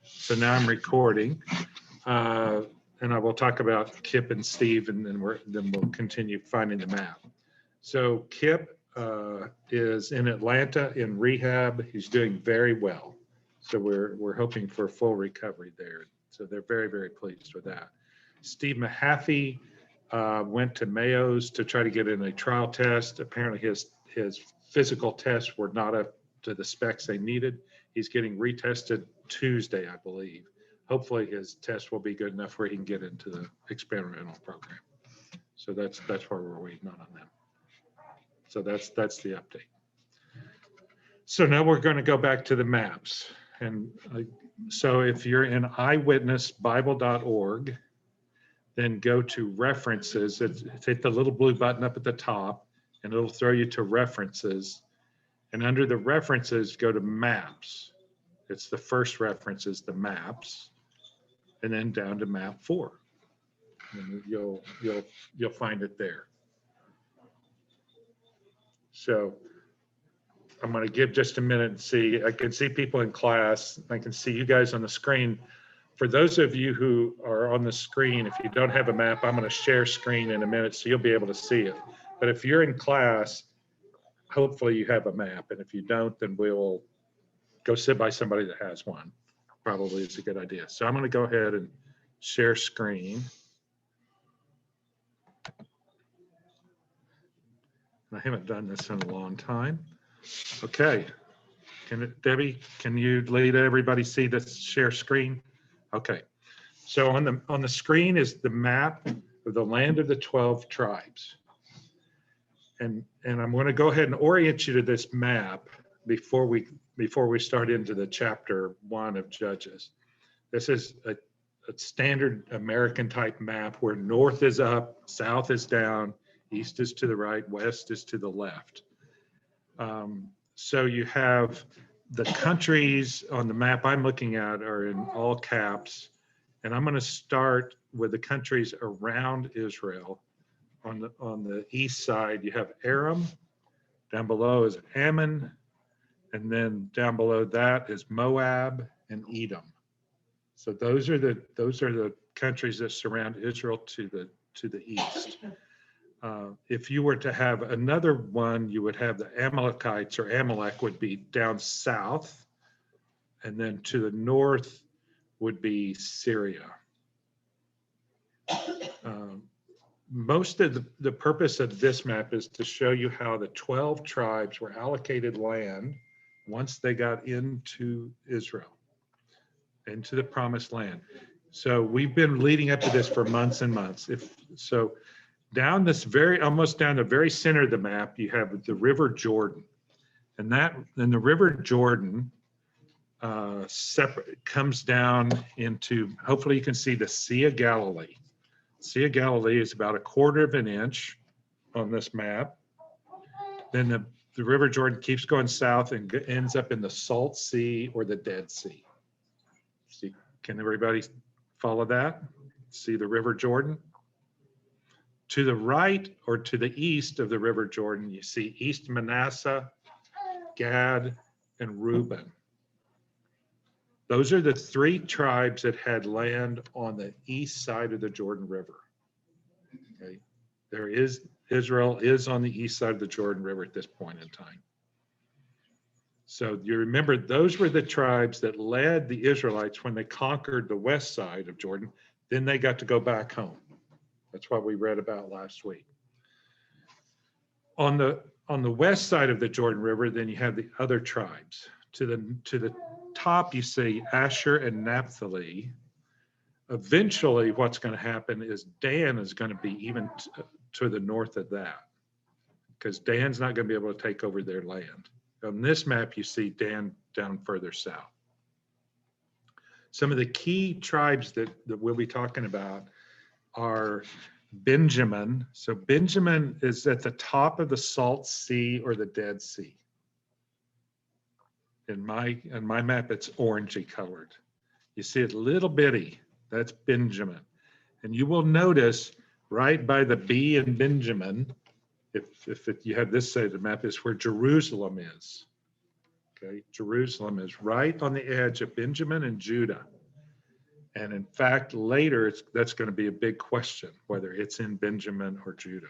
So now I'm recording, and I will talk about Kip and Steve, and then we'll continue finding the map. So Kip is in Atlanta in rehab. He's doing very well. So we're hoping for full recovery there. So they're very, very pleased with that. Steve Mahaffey went to Mayo's to try to get in a trial test. Apparently his physical tests were not up to the specs they needed. He's getting retested Tuesday, I believe. Hopefully his test will be good enough where he can get into the experimental program. So that's where we're waiting on them. So that's the update. So now we're going to go back to the maps. And so if you're in eyewitnessbible.org, then go to references. Hit the little blue button up at the top, and it'll throw you to references. And under the references, go to maps. It's the first reference is the maps, and then down to map 4. And you'll find it there. So I'm going to give just a minute and see. I can see people in class. I can see you guys on the screen. For those of you who are on the screen, if you don't have a map, I'm going to share screen in a minute so you'll be able to see it. But if you're in class, hopefully you have a map. And if you don't, then we'll go sit by somebody that has one. Probably is a good idea. So I'm going to go ahead and share screen. I haven't done this in a long time. Okay. Debbie, can you lead everybody see the share screen? Okay. So on the screen is the map of the land of the 12 tribes. And I'm going to go ahead and orient you to this map before we start into the chapter 1 of Judges. This is a standard American type map where north is up, south is down, east is to the right, west is to the left. So you have the countries on the map I'm looking at are in all caps, and I'm going to start with the countries around Israel. On the east side, you have Aram. Down below is Ammon, and then down below that is Moab and Edom. So those are the countries that surround Israel to the east. If you were to have another one, you would have the Amalekites, or Amalek would be down south, and then to the north would be Syria. Most of the purpose of this map is to show you how the 12 tribes were allocated land once they got into Israel, into the promised land. So we've been leading up to this for months and months. Down this almost down the very center of the map, you have the River Jordan, and the River Jordan comes down into, hopefully you can see the Sea of Galilee. Sea of Galilee is about 1/4 of an inch on this map. Then the River Jordan keeps going south and ends up in the Salt Sea or the Dead Sea. See, can everybody follow that? See the River Jordan? To the right or to the east of the River Jordan, you see East Manasseh, Gad, and Reuben. Those are the 3 tribes that had land on the east side of the Jordan River. Okay. Israel is on the east side of the Jordan River at this point in time. So you remember those were the tribes that led the Israelites when they conquered the west side of Jordan. Then they got to go back home. That's what we read about last week. On the west side of the Jordan River, then you have the other tribes. To the top, you see Asher and Naphtali. Eventually, what's going to happen is Dan is going to be even to the north of that, because Dan's not going to be able to take over their land. On this map, you see Dan down further south. Some of the key tribes that we'll be talking about are Benjamin. So Benjamin is at the top of the Salt Sea or the Dead Sea. In my map, it's orangey colored. You see it little bitty, that's Benjamin. And you will notice right by the B in Benjamin, if you have this side of the map, is where Jerusalem is. Okay, Jerusalem is right on the edge of Benjamin and Judah. And in fact, later that's going to be a big question, whether it's in Benjamin or Judah.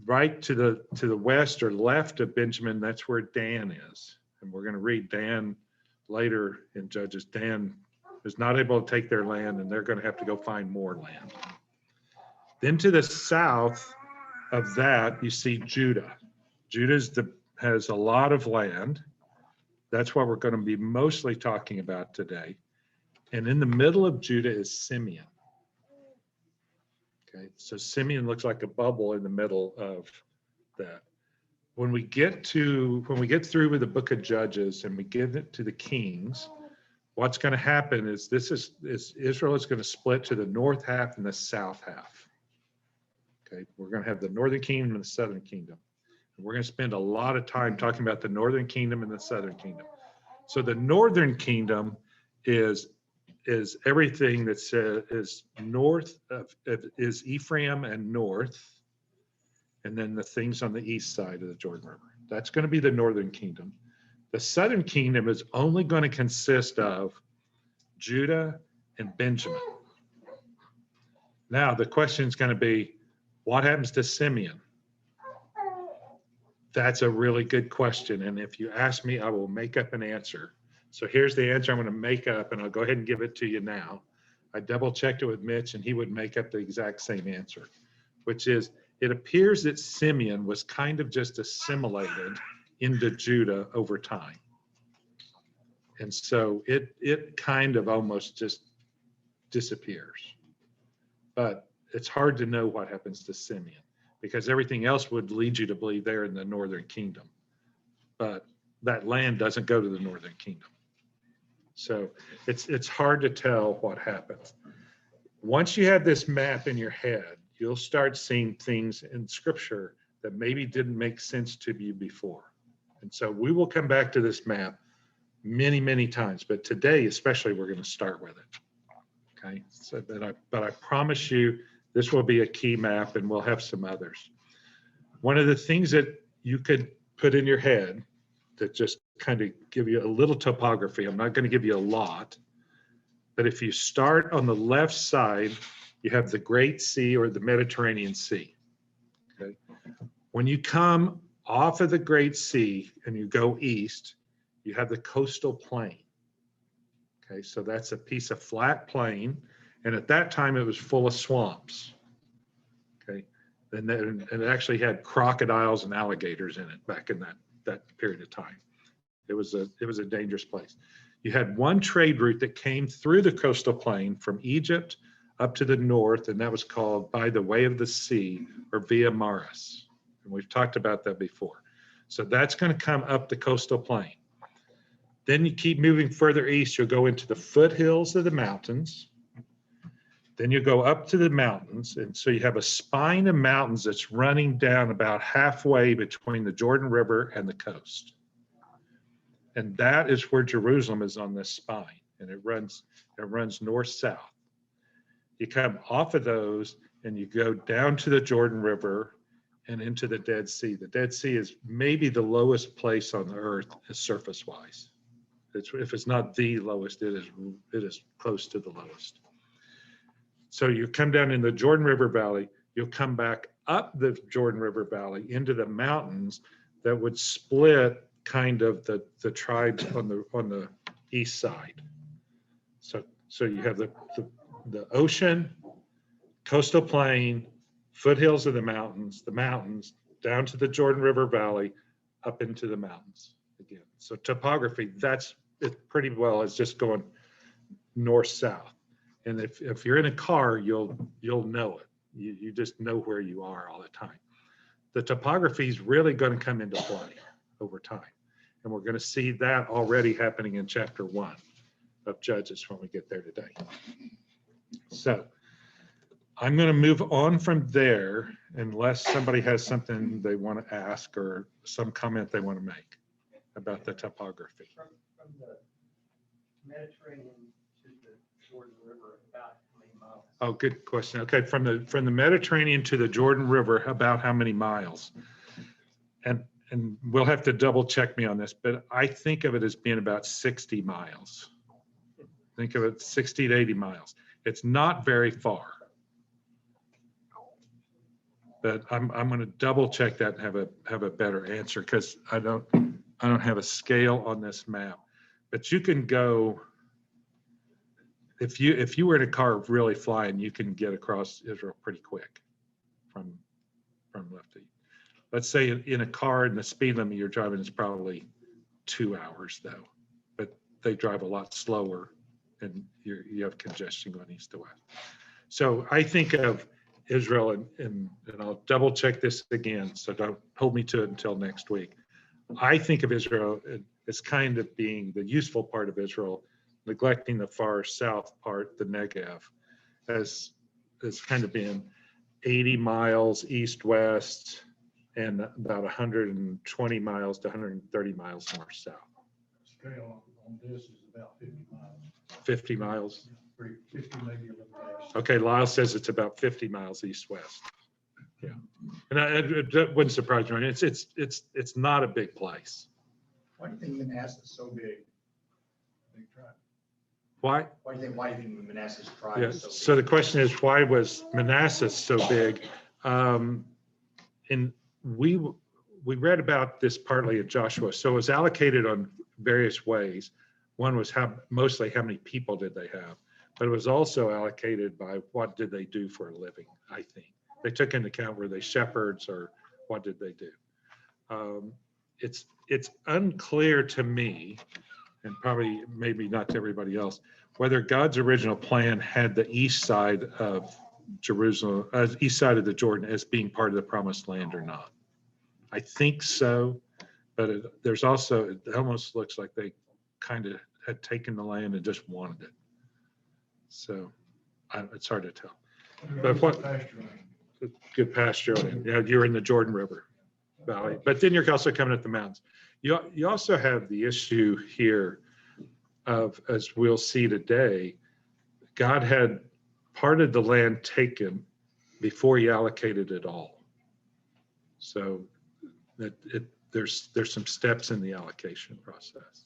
Right to the west or left of Benjamin, that's where Dan is. And we're going to read Dan later in Judges. Dan is not able to take their land, and they're going to have to go find more land. Then to the south of that, you see Judah. Judah has a lot of land. That's what we're going to be mostly talking about today. And in the middle of Judah is Simeon. Okay, so Simeon looks like a bubble in the middle of that. When we get through with the book of Judges and we get it to the Kings, what's going to happen is Israel is going to split to the north half and the south half. Okay, we're going to have the northern kingdom and the southern kingdom. And we're going to spend a lot of time talking about the northern kingdom and the southern kingdom. So the northern kingdom is everything that is north of is Ephraim and north, and then the things on the east side of the Jordan River. That's going to be the northern kingdom. The southern kingdom is only going to consist of Judah and Benjamin. Now the question is going to be, what happens to Simeon? That's a really good question, and if you ask me, I will make up an answer. So here's the answer I'm going to make up, and I'll go ahead and give it to you now. I double checked it with Mitch, and he would make up the exact same answer, which is it appears that Simeon was kind of just assimilated into Judah over time. And so it kind of almost just disappears. But it's hard to know what happens to Simeon, because everything else would lead you to believe they're in the northern kingdom. But that land doesn't go to the northern kingdom. So it's hard to tell what happens. Once you have this map in your head, you'll start seeing things in scripture that maybe didn't make sense to you before. And so we will come back to this map many, many times, but today especially we're going to start with it. Okay, so but I promise you this will be a key map, and we'll have some others. One of the things that you could put in your head that just kind of give you a little topography, I'm not going to give you a lot, but if you start on the left side, you have the Great Sea or the Mediterranean Sea. Okay, when you come off of the Great Sea and you go east, you have the coastal plain. Okay, so that's a piece of flat plain, and at that time it was full of swamps. Okay, and it actually had crocodiles and alligators in it back in that period of time. It was a dangerous place. You had one trade route that came through the coastal plain from Egypt up to the north, and that was called by the way of the sea, or Via Maris. And we've talked about that before. So that's going to come up the coastal plain. Then you keep moving further east, you'll go into the foothills of the mountains. Then you go up to the mountains, and so you have a spine of mountains that's running down about halfway between the Jordan River and the coast. And that is where Jerusalem is on this spine, and it runs north-south. You come off of those and you go down to the Jordan River and into the Dead Sea. The Dead Sea is maybe the lowest place on the earth surface-wise. If it's not the lowest, it is close to the lowest. So you come down in the Jordan River Valley, you'll come back up the Jordan River Valley into the mountains that would split kind of the tribes on the east side. So you have the ocean, coastal plain, foothills of the mountains, down to the Jordan River Valley, up into the mountains again. So topography, it pretty well is just going north-south. And if you're in a car, you'll know it. You just know where you are all the time. The topography is really going to come into play over time. And we're going to see that already happening in chapter 1 of Judges when we get there today. So I'm going to move on from there unless somebody has something they want to ask or some comment they want to make about the topography. From the Mediterranean to the Jordan River, about how many miles? Oh, good question. Okay, from the Mediterranean to the Jordan River, about how many miles? and we'll have to double check me on this, but I think of it as being about 60 miles. Think of it 60 to 80 miles. It's not very far. But I'm going to double check that and have a better answer, because I don't have a scale on this map. But you can go, if you were in a car really flying, you can get across Israel pretty quick from left to. Let's say in a car and the speed limit you're driving is probably 2 hours though, but they drive a lot slower and you have congestion going east to west. So I think of Israel, and I'll double check this again, so don't hold me to it until next week. I think of Israel as kind of being the useful part of Israel, neglecting the far south part, the Negev, as kind of being 80 miles east-west and about 120 miles to 130 miles north-south. Scale on this is about 50 miles. 50 miles. 50 maybe a little less. Okay, Lyle says it's about 50 miles east-west. Yeah, and it wouldn't surprise me. It's not a big place. Why do you think Manassas is so big? Big tribe. Why? Why do you think Manassas tribe Yeah. is so big? So the question is, why was Manassas so big? And we read about this partly in Joshua. So it was allocated on various ways. One was mostly how many people did they have, but it was also allocated by what did they do for a living, I think. They took into account, were they shepherds or what did they do? It's unclear to me, and probably maybe not to everybody else, whether God's original plan had the east side of Jerusalem, east side of the Jordan as being part of the promised land or not. I think so, but there's also, it almost looks like they kind of had taken the land and just wanted it. So it's hard to tell. But what- Pasture land. Good pasture. Yeah, you're in the Jordan River Valley, but then you're also coming at the mountains. You also have the issue here of, as we'll see today, God had part of the land taken before he allocated it all. So there's some steps in the allocation process.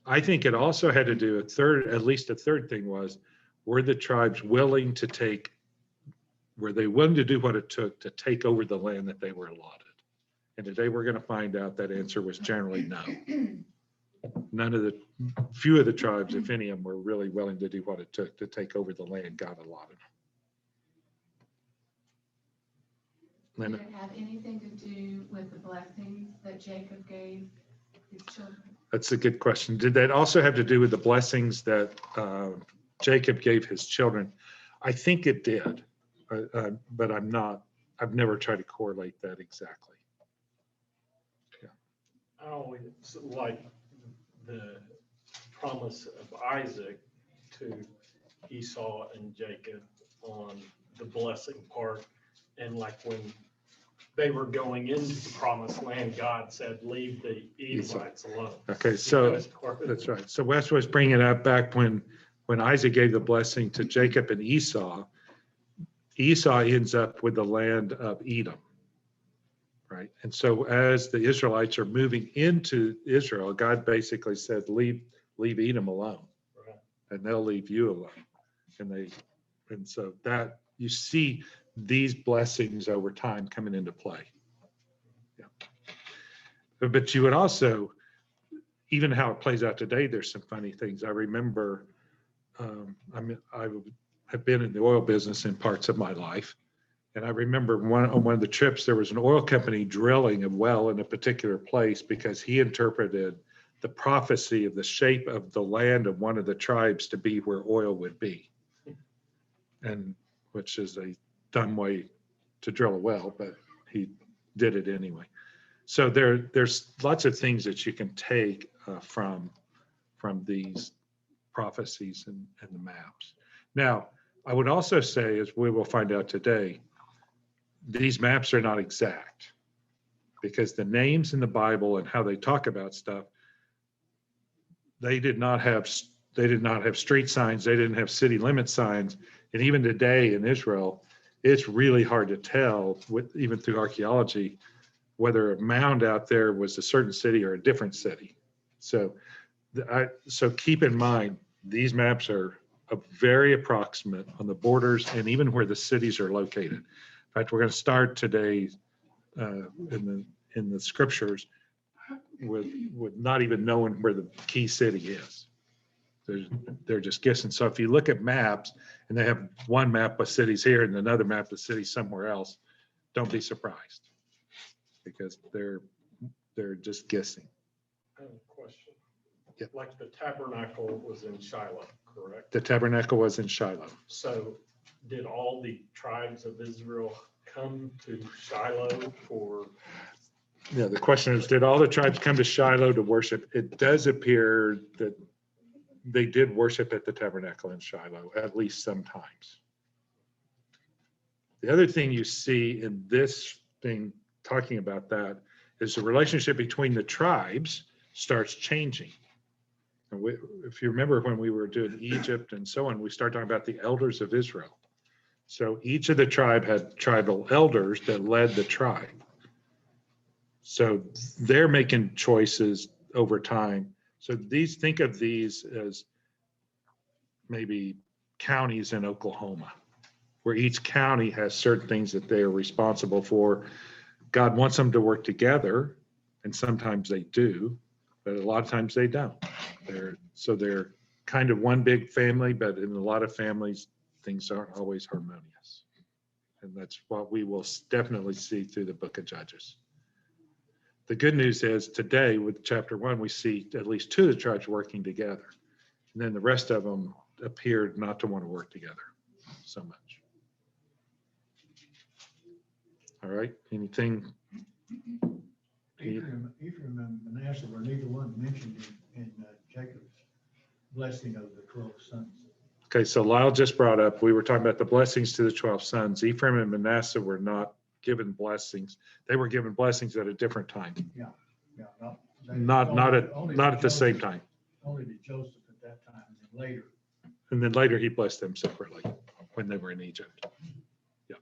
I think it also had to do at least a third thing was, were the tribes willing to take, were they willing to do what it took to take over the land that they were allotted? And today we're going to find out that answer was generally no. Few of the tribes, if any of them, were really willing to do what it took to take over the land God allotted. Did Linda? it have anything to do with the blessings that Jacob gave his children? That's a good question. Did that also have to do with the blessings that Jacob gave his children? I think it did, but I've never tried to correlate that exactly. I always like the promise of Isaac to Esau and Jacob on the blessing part. And like when they were going into the promised land, God said, leave the Edomites alone. Okay, so Because part of- that's right. So Wes was bringing up back when Isaac gave the blessing to Jacob and Esau, Esau ends up with the land of Edom, right? And so as the Israelites are moving into Israel, God basically said, leave Edom alone, Right. and they'll leave you alone. And so that you see these blessings over time coming into play. Yeah. But you would also, even how it plays out today, there's some funny things. I remember, I have been in the oil business in parts of my life. And I remember on one of the trips, there was an oil company drilling a well in a particular place because he interpreted the prophecy of the shape of the land of one of the tribes to be where oil would be. And which is a dumb way to drill a well, but he did it anyway. So there's lots of things that you can take from these prophecies and the maps. Now, I would also say, as we will find out today, these maps are not exact because the names in the Bible and how they talk about stuff, they did not have street signs, they didn't have city limit signs, and even today in Israel, it's really hard to tell, even through archaeology, whether a mound out there was a certain city or a different city. So, so keep in mind, these maps are very approximate on the borders and even where the cities are located. In fact, we're going to start today in the scriptures with not even knowing where the key city is. They're just guessing. So if you look at maps and they have one map of cities here and another map of cities somewhere else, don't be surprised, because they're just guessing. I have a question. Yep. Like the tabernacle was in Shiloh, correct? The tabernacle was in Shiloh. So did all the tribes of Israel come to Shiloh for? Yeah, the question is, did all the tribes come to Shiloh to worship? It does appear that they did worship at the tabernacle in Shiloh, at least sometimes. The other thing you see in this thing talking about that is the relationship between the tribes starts changing. And if you remember when we were doing Egypt and so on, we started talking about the elders of Israel. So each of the tribe had tribal elders that led the tribe. So they're making choices over time. So think of these as maybe counties in Oklahoma, where each county has certain things that they are responsible for. God wants them to work together, and sometimes they do, but a lot of times they don't. They're kind of one big family, but in a lot of families, things aren't always harmonious. And that's what we will definitely see through the book of Judges. The good news is today with chapter 1, we see at least 2 of the tribes working together. And then the rest of them appeared not to want to work together so much. All right, anything? Ephraim and Manasseh were neither one mentioned in Jacob's blessing of the 12 sons. Okay, so Lyle just brought up, we were talking about the blessings to the 12 sons. Ephraim and Manasseh were not given blessings. They were given blessings at a different time. Yeah, Not only at the to same Joseph- time. Only to Joseph at that time, and then later. And then later he blessed them separately when they were in Egypt. Yeah,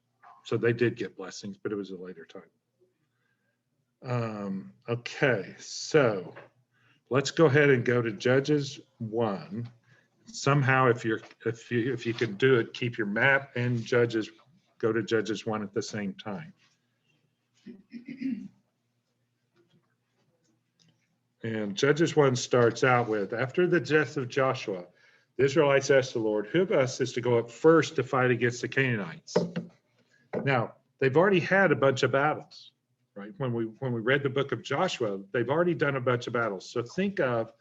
so they did get blessings, but it was a later time. Okay, so let's go ahead and go to Judges 1. Somehow, if you can do it, keep your map and Judges, go to Judges 1 at the same time. And Judges 1 starts out with, after the death of Joshua, the Israelites asked the Lord, who of us is to go up first to fight against the Canaanites? Now, they've already had a bunch of battles, right? When we read the book of Joshua, they've already done a bunch of battles. So think of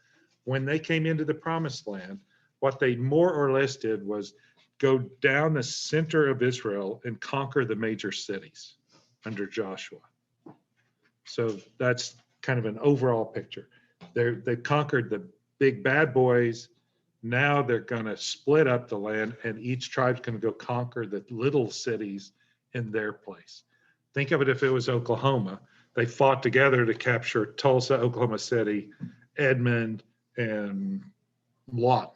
when they came into the promised land, what they more or less did was go down the center of Israel and conquer the major cities under Joshua. So that's kind of an overall picture. They've conquered the big bad boys. Now they're going to split up the land, and each tribe's going to go conquer the little cities in their place. Think of it if it was Oklahoma. They fought together to capture Tulsa, Oklahoma City, Edmond, and Lawton.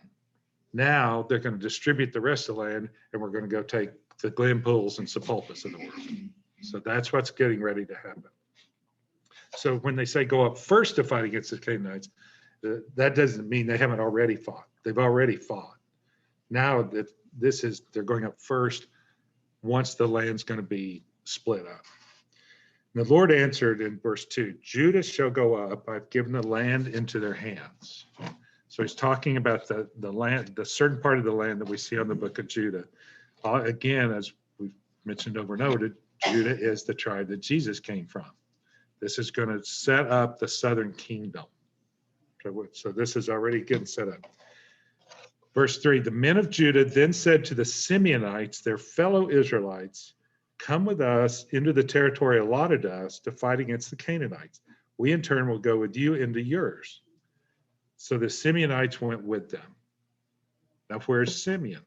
Now they're going to distribute the rest of the land, and we're going to go take the Glenpools and Sepulpas of the world. So that's what's getting ready to happen. So when they say go up first to fight against the Canaanites, that doesn't mean they haven't already fought. They've already fought. Now that they're going up first once the land's going to be split up. And the Lord answered in verse 2, Judah shall go up. I've given the land into their hands. So he's talking about the land, the certain part of the land that we see on the book of Judah. Again, as we've mentioned over and over, Judah is the tribe that Jesus came from. This is going to set up the southern kingdom. So this is already getting set up. Verse 3, the men of Judah then said to the Simeonites, their fellow Israelites, come with us into the territory allotted to us to fight against the Canaanites. We in turn will go with you into yours. So the Simeonites went with them. Now where's Simeon?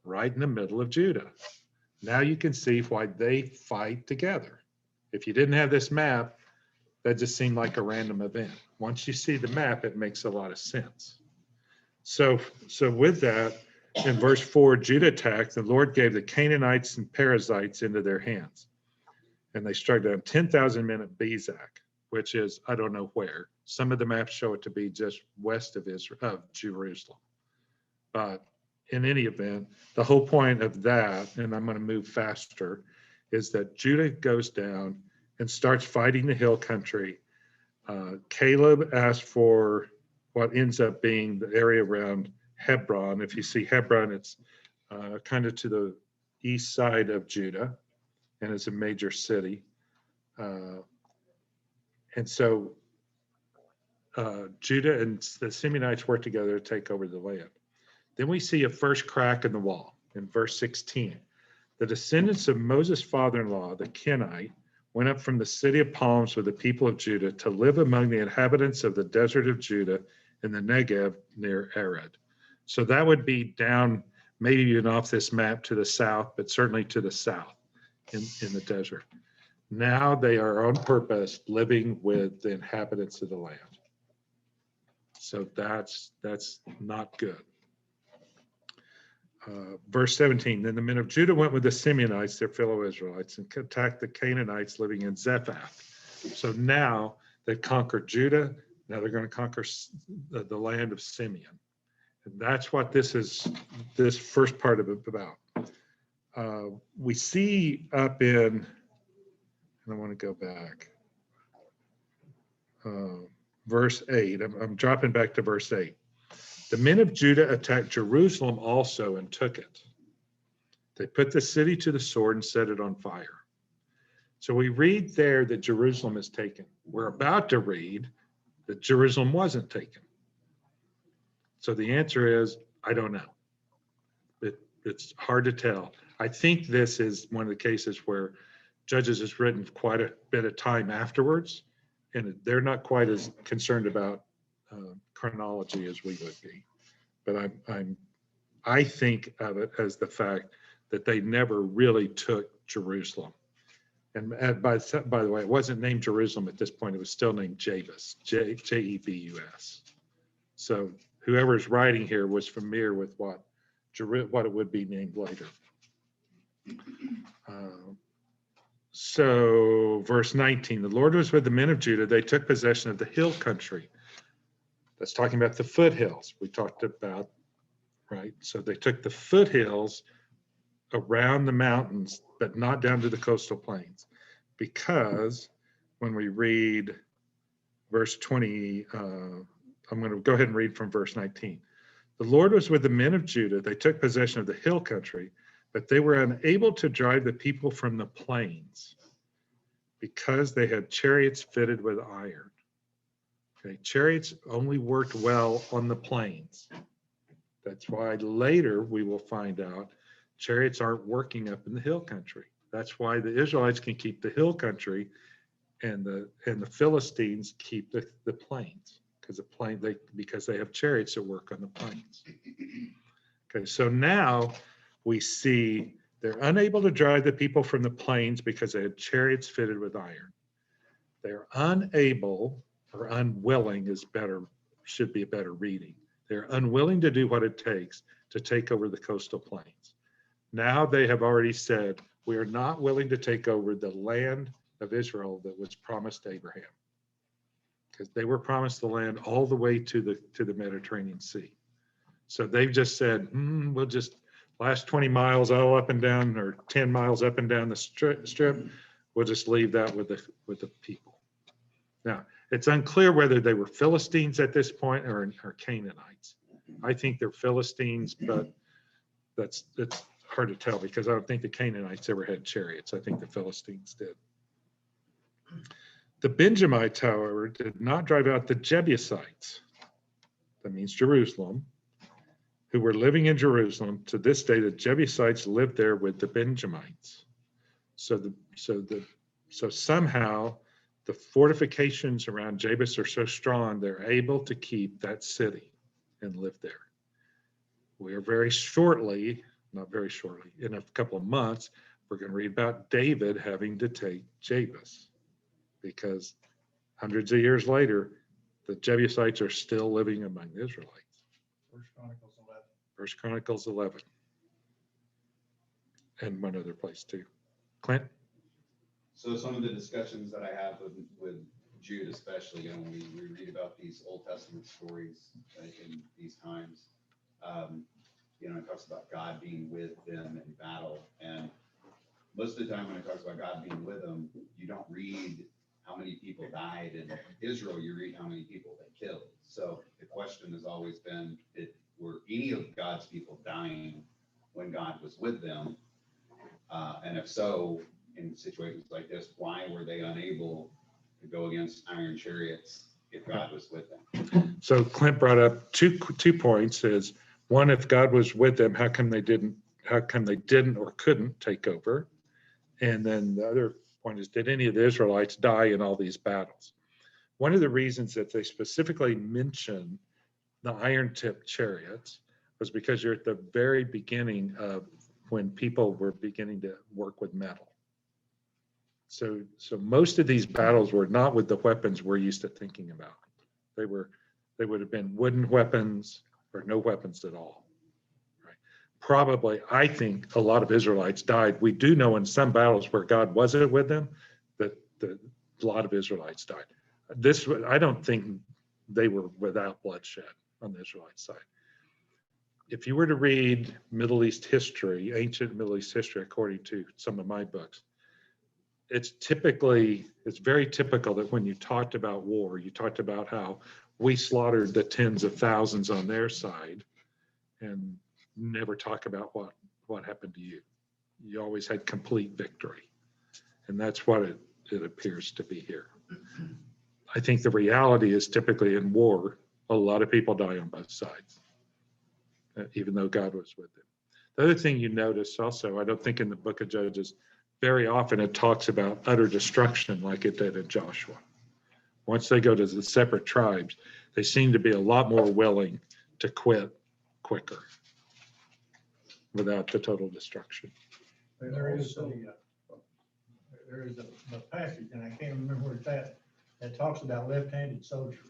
Right in the middle of Judah. Now you can see why they fight together. If you didn't have this map, that just seemed like a random event. Once you see the map, it makes a lot of sense. So with that, in verse 4, Judah attacked, the Lord gave the Canaanites and Perizzites into their hands. And they struck down 10,000 men at Bezek, which is, I don't know where. Some of the maps show it to be just west of Israel, of Jerusalem. But in any event, the whole point of that, and I'm going to move faster, is that Judah goes down and starts fighting the hill country. Caleb asked for what ends up being the area around Hebron. If you see Hebron, it's kind of to the east side of Judah, and it's a major city. And so Judah and the Simeonites work together to take over the land. Then we see a first crack in the wall in verse 16. The descendants of Moses' father-in-law, the Kenite, went up from the city of palms with the people of Judah to live among the inhabitants of the desert of Judah in the Negev near Arad. So that would be down, maybe even off this map to the south, but certainly to the south in the desert. Now they are on purpose living with the inhabitants of the land. So that's not good. Verse 17, then the men of Judah went with the Simeonites, their fellow Israelites, and attacked the Canaanites living in Zephath. So now they've conquered Judah. Now they're going to conquer the land of Simeon. And that's what this first part of it about. We see up in, and I want to go back, verse 8. I'm dropping back to verse 8. The men of Judah attacked Jerusalem also and took it. They put the city to the sword and set it on fire. So we read there that Jerusalem is taken. We're about to read that Jerusalem wasn't taken. So the answer is, I don't know. It's hard to tell. I think this is one of the cases where Judges is written quite a bit of time afterwards, and they're not quite as concerned about chronology as we would be. But I think of it as the fact that they never really took Jerusalem. And by the way, it wasn't named Jerusalem at this point. It was still named Jebus, Jebus. So whoever's writing here was familiar with what it would be named later. So verse 19, the Lord was with the men of Judah. They took possession of the hill country. That's talking about the foothills we talked about, right? So they took the foothills around the mountains, but not down to the coastal plains. Because when we read verse 20, I'm going to go ahead and read from verse 19. The Lord was with the men of Judah. They took possession of the hill country, but they were unable to drive the people from the plains because they had chariots fitted with iron. Okay, chariots only worked well on the plains. That's why later we will find out chariots aren't working up in the hill country. That's why the Israelites can keep the hill country and the Philistines keep the plains, because they have chariots that work on the plains. Okay, so now we see they're unable to drive the people from the plains because they had chariots fitted with iron. They're unable, or unwilling should be a better reading. They're unwilling to do what it takes to take over the coastal plains. Now they have already said, we are not willing to take over the land of Israel that was promised to Abraham. Because they were promised the land all the way to the Mediterranean Sea. So they've just said, we'll just last 20 miles all up and down, or 10 miles up and down the strip, we'll just leave that with the people. Now, it's unclear whether they were Philistines at this point or Canaanites. I think they're Philistines, but it's hard to tell because I don't think the Canaanites ever had chariots. I think the Philistines did. The Benjamites, however, did not drive out the Jebusites. That means Jerusalem, who were living in Jerusalem. To this day, the Jebusites lived there with the Benjamites. So somehow the fortifications around Jebus are so strong, they're able to keep that city and live there. We are not very shortly, in a couple of months, we're going to read about David having to take Jebus, because hundreds of years later, the Jebusites are still living among the Israelites. 1 Chronicles 11. 1 Chronicles 11. And one other place too. Clint? So some of the discussions that I have with Jude especially, you know, when we read about these Old Testament stories in these times, you know, it talks about God being with them in battle. And most of the time when it talks about God being with them, you don't read how many people died in Israel, you read how many people they killed. So the question has always been, were any of God's people dying when God was with them? And if so, in situations like this, why were they unable to go against iron chariots if God was with them? So Clint brought up two points is, one, if God was with them, how come they didn't or couldn't take over? And then the other point is, did any of the Israelites die in all these battles? One of the reasons that they specifically mention the iron-tipped chariots was because you're at the very beginning of when people were beginning to work with metal. So most of these battles were not with the weapons we're used to thinking about. They would have been wooden weapons or no weapons at all. Right? Probably, I think a lot of Israelites died. We do know in some battles where God wasn't with them that a lot of Israelites died. I don't think they were without bloodshed on the Israelite side. If you were to read Middle East history, ancient Middle East history, according to some of my books, it's very typical that when you talked about war, you talked about how we slaughtered the tens of thousands on their side and never talk about what happened to you. You always had complete victory. And that's what it appears to be here. I think the reality is typically in war, a lot of people die on both sides, even though God was with them. The other thing you notice also, I don't think in the book of Judges, very often it talks about utter destruction like it did in Joshua. Once they go to the separate tribes, they seem to be a lot more willing to quit quicker without the total destruction. There is a passage, and I can't remember where it's at, that talks about left-handed soldiers,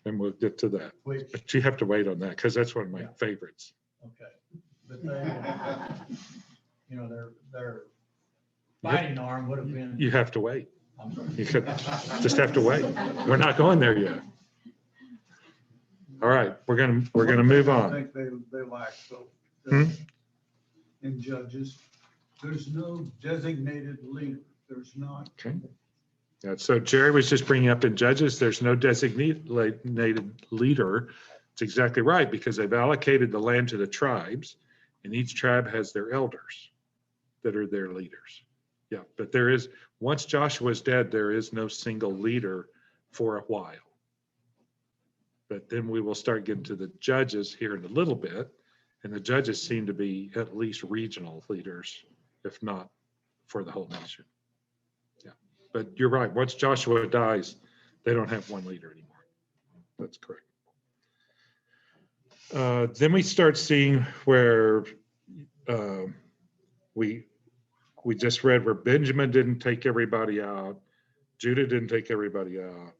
And we'll get to that. which, But you have to wait on that because that's one of my favorites. okay, but they, you know, their fighting arm would have been, You have to wait. I'm sorry. You could just have to wait. We're not going there yet. All right, we're gonna move I on. think they lack, so. Hmm? In Judges, there's no designated leader. There's not. Okay. Yeah, so Jerry was just bringing up in Judges, there's no designated leader. It's exactly right, because they've allocated the land to the tribes, and each tribe has their elders that are their leaders. Yeah, but once Joshua's dead, there is no single leader for a while. But then we will start getting to the judges here in a little bit, and the judges seem to be at least regional leaders, if not for the whole nation. Yeah, but you're right. Once Joshua dies, they don't have one leader anymore. That's correct. Then we start seeing where we just read where Benjamin didn't take everybody out, Judah didn't take everybody out.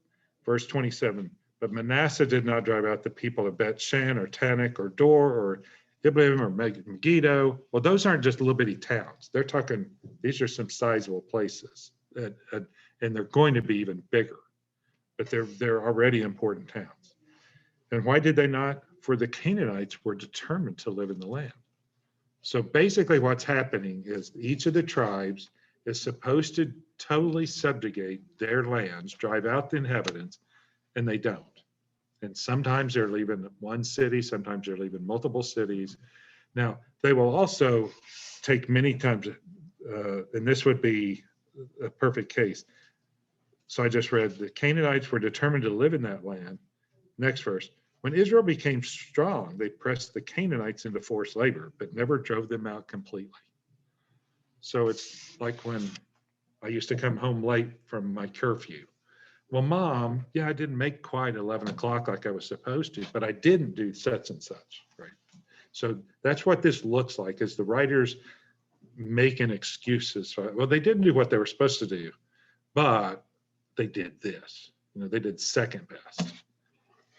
Verse 27, but Manasseh did not drive out the people of Beth-shan or Tanakh or Dor or Iblim or Megiddo. Well, those aren't just little bitty towns. They're talking, these are some sizable places, and they're going to be even bigger, but they're already important towns. And why did they not? For the Canaanites were determined to live in the land. So basically what's happening is each of the tribes is supposed to totally subjugate their lands, drive out the inhabitants, and they don't. And sometimes they're leaving one city, sometimes they're leaving multiple cities. Now, they will also take many times, and this would be a perfect case. So I just read, the Canaanites were determined to live in that land. Next verse. When Israel became strong, they pressed the Canaanites into forced labor, but never drove them out completely. So it's like when I used to come home late from my curfew. Well, Mom, yeah, I didn't make quite 11 o'clock like I was supposed to, but I didn't do such and such, right? So that's what this looks like, is the writers making excuses. Well, they didn't do what they were supposed to do, but they did this. You know, they did second best.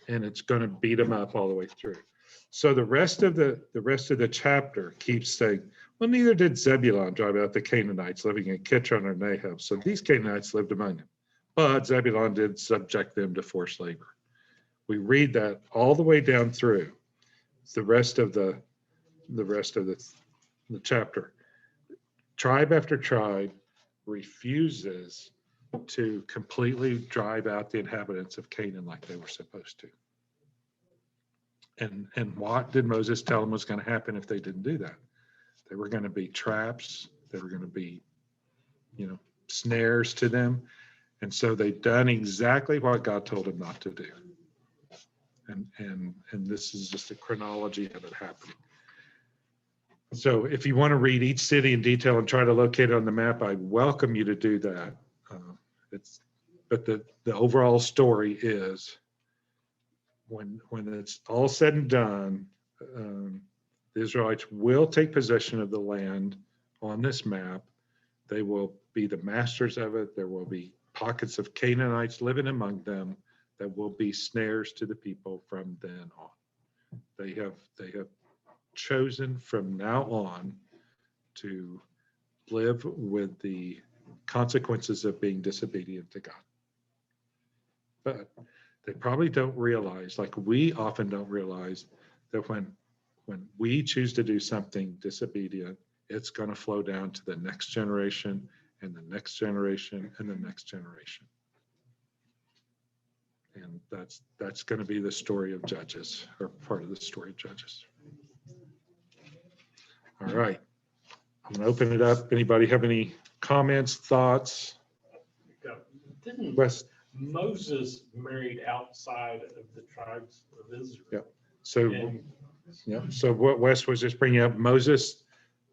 And it's going to beat them up all the way through. So the rest of the chapter keeps saying, Well, neither did Zebulun drive out the Canaanites living in Kitron or Nahab. So these Canaanites lived among them. But Zebulun did subject them to forced labor. We read that all the way down through the rest of the chapter. Tribe after tribe refuses to completely drive out the inhabitants of Canaan like they were supposed to. And what did Moses tell them was going to happen if they didn't do that? They were going to be traps. They were going to be, snares to them. And so they've done exactly what God told them not to do. And this is just a chronology of it happening. So if you want to read each city in detail and try to locate it on the map, I welcome you to do that. But the overall story is when it's all said and done, the Israelites will take possession of the land on this map. They will be the masters of it. There will be pockets of Canaanites living among them that will be snares to the people from then on. They have chosen from now on to live with the consequences of being disobedient to God. But they probably don't realize, like we often don't realize, that when we choose to do something disobedient, it's going to flow down to the next generation and the next generation and the next generation. And that's going to be the story of Judges, or part of the story of Judges. All right. I'm going to open it up. Anybody have any comments, thoughts? Didn't Wes? Moses married outside of the tribes of Israel? Yeah. So, And yeah. So what Wes was just bringing up, Moses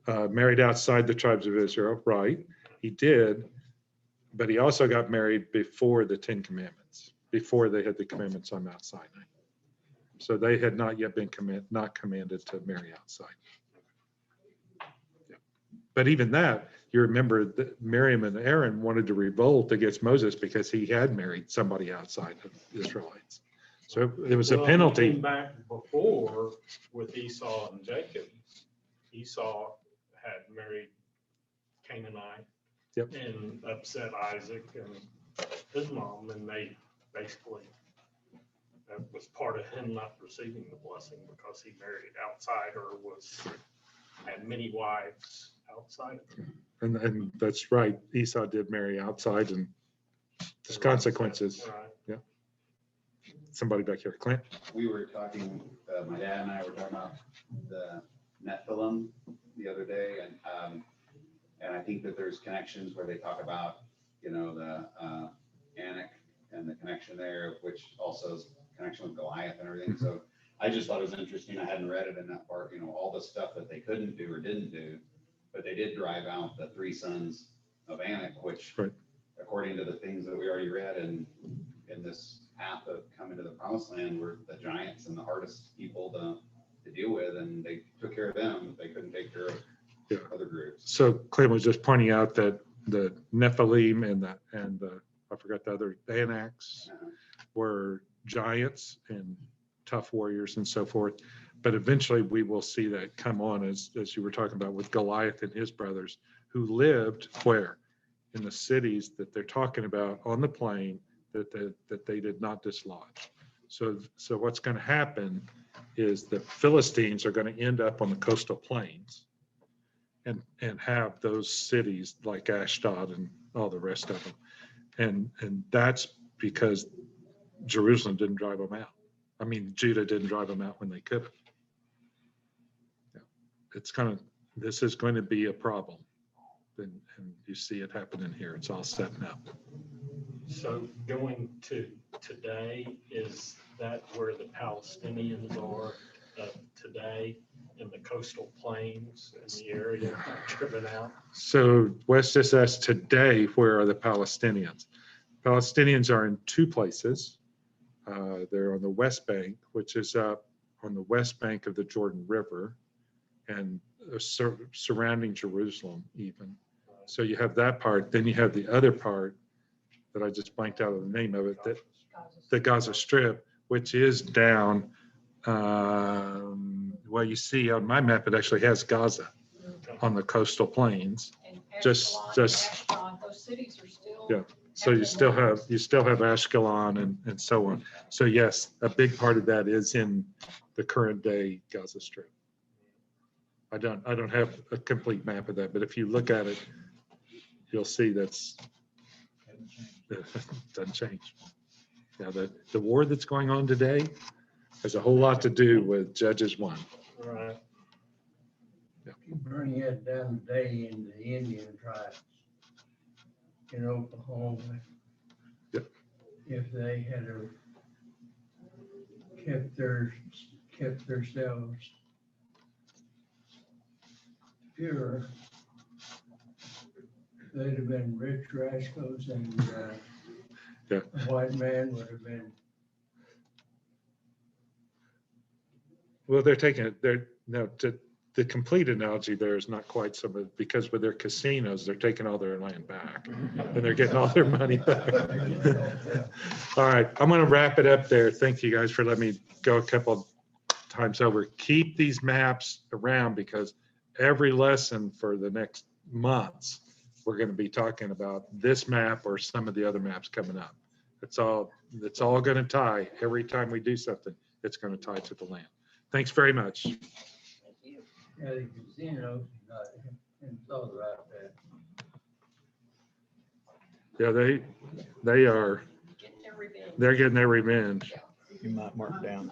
married outside the tribes of Israel, right? He did, but he also got married before the Ten Commandments, before they had the commandments on Mount Sinai. So they had not yet been commanded to marry outside. Yeah. But even that, you remember that Miriam and Aaron wanted to revolt against Moses because he had married somebody outside of Israelites. So it was a well, penalty. looking back before with Esau and Jacob, Esau had married Canaanite. Yep. And upset Isaac and his mom, and they basically, that was part of him not receiving the blessing because he married outside or had many wives outside of him. And that's right. Esau did marry outside, and there's consequences. Right. Somebody back here, Clint. We were talking, my dad and I were talking about the Nephilim the other day, and I think that there's connections where they talk about, the Anak and the connection there, which also is connection with Goliath and everything. So I just thought it was interesting. I hadn't read it in that part, all the stuff that they couldn't do or didn't do, but they did drive out the three sons of Anak, which, right, according to the things that we already read in this path of coming to the promised land, were the giants and the hardest people to deal with, and they took care of them. They couldn't take care of other groups. So Clint was just pointing out that the Nephilim and the I forgot the other, the Anaks were giants and tough warriors and so forth. But eventually we will see that come on, as you were talking about, with Goliath and his brothers, who lived where? In the cities that they're talking about on the plain that they did not dislodge. So what's going to happen is the Philistines are going to end up on the coastal plains and have those cities like Ashdod and all the rest of them. And that's because Jerusalem didn't drive them out. I mean, Judah didn't drive them out when they could have. Yeah. It's this is going to be a problem. And you see it happening here. It's all setting up. So going to today, is that where the Palestinians are today in the coastal plains in the area driven out? So Wes just asked today, where are the Palestinians? Palestinians are in two places. They're on the West Bank, which is up on the west bank of the Jordan River and surrounding Jerusalem even. So you have that part. Then you have the other part that I just blanked out of the name of it, that the Gaza Strip, which is down, well, you see on my map, it actually has Gaza. Okay. on the coastal plains. And Just- Ashkelon, just- Ashdod, those cities are still. Yeah. So you still have Ashkelon and so on. So yes, a big part of that is in the current day Gaza Strip. I don't have a complete map of that, but if you look at it, you'll see that's, doesn't change. Now, the war that's going on today has a whole lot to do with Judges 1. Right. You bring it down today in the Indian tribes in Oklahoma. Yep. If they had kept themselves pure, they'd have been rich rascals and Yeah. a white man would have been. Well, the complete analogy there is not quite some of, because with their casinos, they're taking all their land back and they're getting all their money back. All right, I'm going to wrap it up there. Thank you guys for letting me go a couple times over. Keep these maps around because every lesson for the next months, we're going to be talking about this map or some of the other maps coming up. It's all going to tie. Every time we do something, it's going to tie to the land. Thanks very much. Yeah, the casinos, and thought about that. Yeah, they are, Getting their revenge. they're getting their revenge. You might mark down.